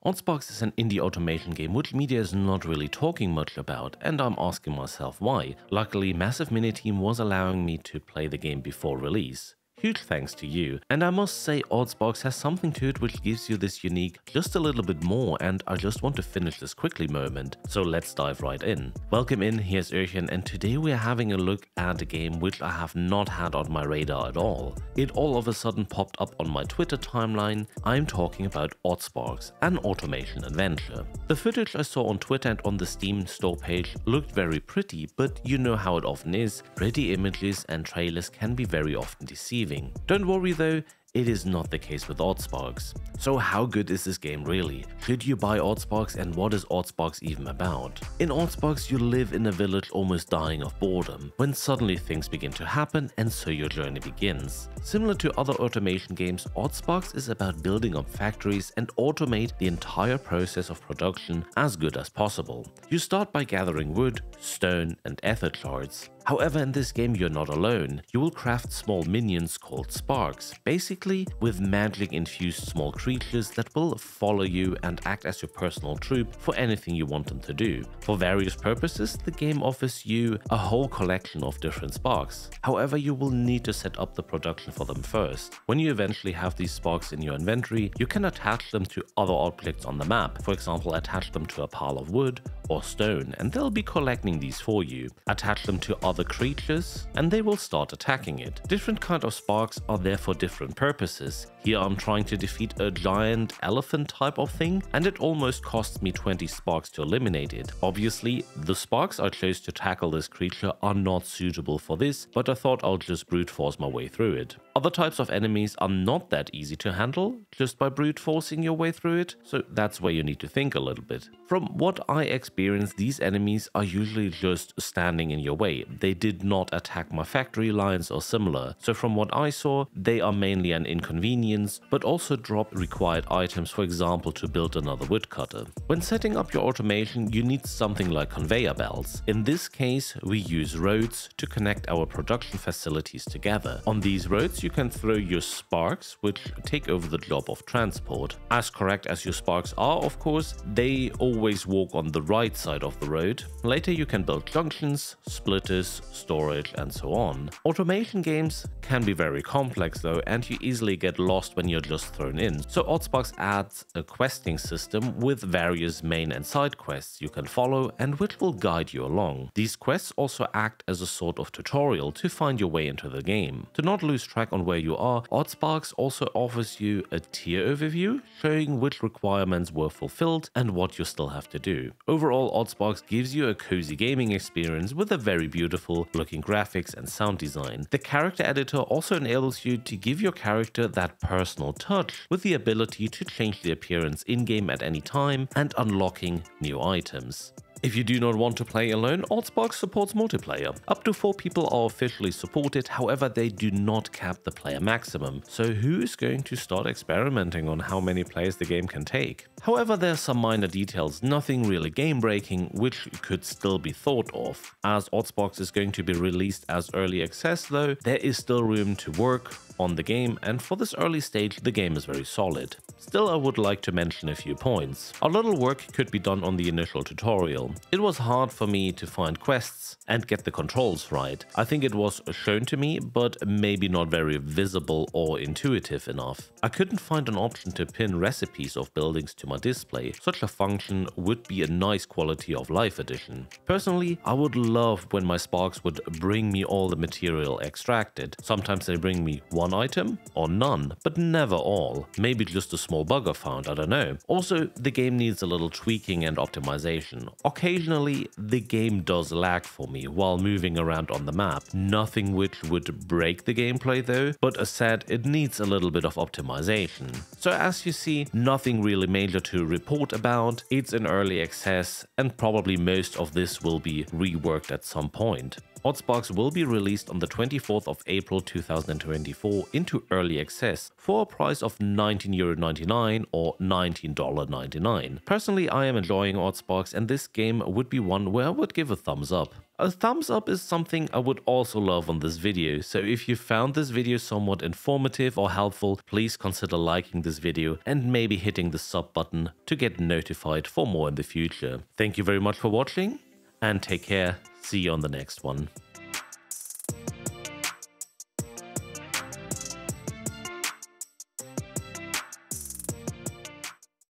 Oddsparks is an indie automation game which media is not really talking much about, and I'm asking myself why. Luckily, Massive Miniteam was allowing me to play the game before release. Huge thanks to you, and I must say Oddsparks has something to it which gives you this unique, just a little bit more and I just want to finish this quickly moment, so let's dive right in. Welcome in, here's Oehrchen, and today we are having a look at a game which I have not had on my radar at all. It all of a sudden popped up on my Twitter timeline. I'm talking about Oddsparks, an automation adventure. The footage I saw on Twitter and on the Steam store page looked very pretty, but you know how it often is, pretty images and trailers can be very often deceiving. Don't worry though, it is not the case with Oddsparks. So how good is this game really? Should you buy Oddsparks, and what is Oddsparks even about? In Oddsparks you live in a village almost dying of boredom, when suddenly things begin to happen and so your journey begins. Similar to other automation games, Oddsparks is about building up factories and automate the entire process of production as good as possible. You start by gathering wood, stone and ether shards. However, in this game you're not alone. You will craft small minions called sparks, basically with magic infused small creatures that will follow you and act as your personal troop for anything you want them to do. For various purposes, the game offers you a whole collection of different sparks. However, you will need to set up the production for them first. When you eventually have these sparks in your inventory, you can attach them to other objects on the map. For example, attach them to a pile of wood or stone and they'll be collecting these for you. Attach them to other creatures and they will start attacking it. Different kind of sparks are there for different purposes. Here I'm trying to defeat a giant elephant type of thing and it almost costs me 20 sparks to eliminate it. Obviously, the sparks I chose to tackle this creature are not suitable for this, but I thought I'll just brute force my way through it. Other types of enemies are not that easy to handle just by brute forcing your way through it, so that's where you need to think a little bit. From what I experienced, these enemies are usually just standing in your way. They did not attack my factory lines or similar, so from what I saw, they are mainly an inconvenience, but also drop required items, for example to build another woodcutter. When setting up your automation, you need something like conveyor belts. In this case, we use roads to connect our production facilities together. On these roads, you can throw your sparks, which take over the job of transport. As correct as your sparks are, of course, they always walk on the right side of the road. Later you can build junctions, splitters, storage and so on. Automation games can be very complex though, and you easily get lost when you're just thrown in. So Oddsparks adds a questing system with various main and side quests you can follow and which will guide you along. These quests also act as a sort of tutorial to find your way into the game. To not lose track on where you are, Oddsparks also offers you a tier overview showing which requirements were fulfilled and what you still have to do. Overall, Oddsparks gives you a cozy gaming experience with a very beautiful looking graphics and sound design. The character editor also enables you to give your character that personal touch with the ability to change the appearance in-game at any time and unlocking new items. If you do not want to play alone, Oddsparks supports multiplayer. Up to 4 people are officially supported, however they do not cap the player maximum, so who is going to start experimenting on how many players the game can take? However, there are some minor details, nothing really game-breaking, which could still be thought of. As Oddsparks is going to be released as early access though, there is still room to work on the game, and for this early stage the game is very solid. Still, I would like to mention a few points. A little work could be done on the initial tutorial. It was hard for me to find quests and get the controls right. I think it was shown to me, but maybe not very visible or intuitive enough. I couldn't find an option to pin recipes of buildings to my display. Such a function would be a nice quality of life addition. Personally, I would love when my sparks would bring me all the material extracted. Sometimes they bring me one item or none, but never all. Maybe just a small bug I found, I don't know. Also, the game needs a little tweaking and optimization. Occasionally, the game does lag for me while moving around on the map. Nothing which would break the gameplay though, but as said, it needs a little bit of optimization. So as you see, nothing really major to report about. It's in early access and probably most of this will be reworked at some point. Oddsparks will be released on the 24th of April 2024 into early access for a price of €19.99 or $19.99. Personally, I am enjoying Oddsparks, and this game would be one where I would give a thumbs up. A thumbs up is something I would also love on this video, so if you found this video somewhat informative or helpful, please consider liking this video and maybe hitting the sub button to get notified for more in the future. Thank you very much for watching, and take care. See you on the next one.